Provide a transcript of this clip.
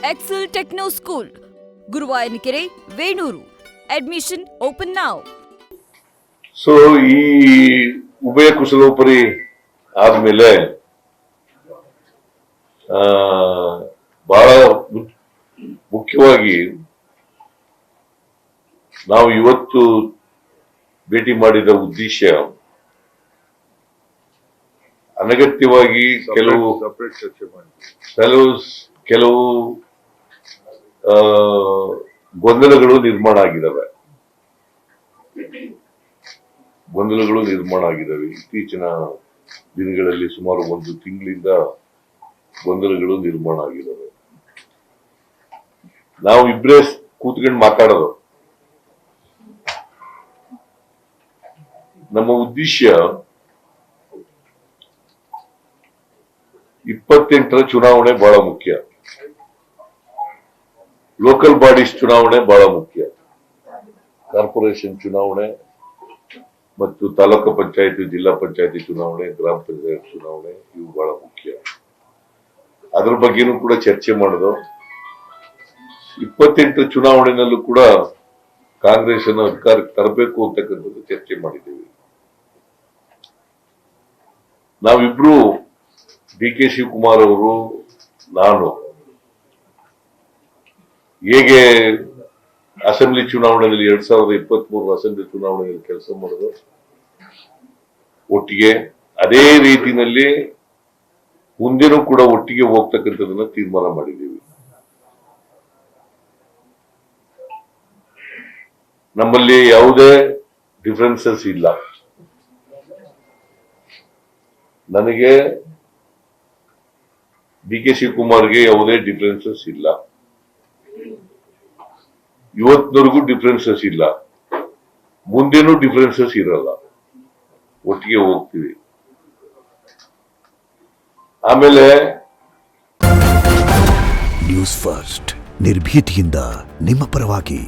Excel Techno School, Guruvayanakere, Venur. Admission open now. So ಈ ಉಭಯ ಕುಶಲೋಪರಿ ಆದ್ಮೇಲೆ ಬಹಳ ಮುಖ್ಯವಾಗಿ ನಾವು ಇವತ್ತು ಭೇಟಿ ಮಾಡಿದ ಉದ್ದೇಶ ಅನಗತ್ಯವಾಗಿ ಕೆಲವು ಗೊಂದಲಗಳು ನಿರ್ಮಾಣ ಆಗಿದ್ದಾವೆ. ಇತ್ತೀಚಿನ ದಿನಗಳಲ್ಲಿ ಸುಮಾರು 1 ತಿಂಗಳಿಂದ ಗೊಂದಲಗಳು ನಿರ್ಮಾಣ ಆಗಿದ್ದಾವೆ. ನಾವು ಇಬ್ಬರೇ ಕೂತ್ಕೊಂಡು ಮಾತಾಡೋದು. ನಮ್ಮ ಉದ್ದೇಶ 28ರ ಚುನಾವಣೆ ಬಹಳ ಮುಖ್ಯ. ಲೋಕಲ್ ಬಾಡೀಸ್ ಚುನಾವಣೆ ಬಹಳ ಮುಖ್ಯ. ಕಾರ್ಪೊರೇಷನ್ ಚುನಾವಣೆ ಮತ್ತು ತಾಲೂಕು ಪಂಚಾಯತಿ, ಜಿಲ್ಲಾ ಪಂಚಾಯತಿ ಚುನಾವಣೆ, ಗ್ರಾಮ ಪಂಚಾಯತ್ ಚುನಾವಣೆ ಇವು ಬಹಳ ಮುಖ್ಯ. ಅದ್ರ ಬಗ್ಗೆನೂ ಕೂಡ ಚರ್ಚೆ ಮಾಡೋದು. 28 ಚುನಾವಣೆಯಲ್ಲೂ ಕೂಡ ಕಾಂಗ್ರೆಸ್ ಅನ್ನು ಅಧಿಕಾರಕ್ಕೆ ತರಬೇಕು ಅಂತಕ್ಕಂಥದ್ದು ಚರ್ಚೆ ಮಾಡಿದ್ದೇವೆ. ನಾವಿಬ್ರು ಡಿ.ಕೆ. ಶಿವಕುಮಾರ್ ಅವರು, ನಾನು ಹೇಗೆ ಅಸೆಂಬ್ಲಿ ಚುನಾವಣೆಯಲ್ಲಿ 2023 ಅಸೆಂಬ್ಲಿ ಚುನಾವಣೆಯಲ್ಲಿ ಕೆಲಸ ಮಾಡೋದು ಒಟ್ಟಿಗೆ, ಅದೇ ರೀತಿಯಲ್ಲಿ ಮುಂದೆನೂ ಕೂಡ ಒಟ್ಟಿಗೆ ಹೋಗ್ತಕ್ಕಂಥದನ್ನ ತೀರ್ಮಾನ ಮಾಡಿದ್ದೀವಿ. ನಮ್ಮಲ್ಲಿ ಯಾವುದೇ ಡಿಫರೆನ್ಸಸ್ ಇಲ್ಲ. ನನಗೆ ಡಿ.ಕೆ. ಶಿವಕುಮಾರ್ಗೆ ಯಾವುದೇ ಡಿಫರೆನ್ಸಸ್ ಇಲ್ಲ. ಇವತ್ತಿನವರೆಗೂ ಡಿಫರೆನ್ಸಸ್ ಇಲ್ಲ, ಮುಂದೇನೂ ಡಿಫರೆನ್ಸಸ್ ಇರಲ್ಲ. ಒಟ್ಟಿಗೆ ಹೋಗ್ತೀವಿ. ಆಮೇಲೆ ನ್ಯೂಸ್ ಫಸ್ಟ್ ನಿರ್ಭೀತಿಯಿಂದ ನಿಮ್ಮ ಪರವಾಗಿ.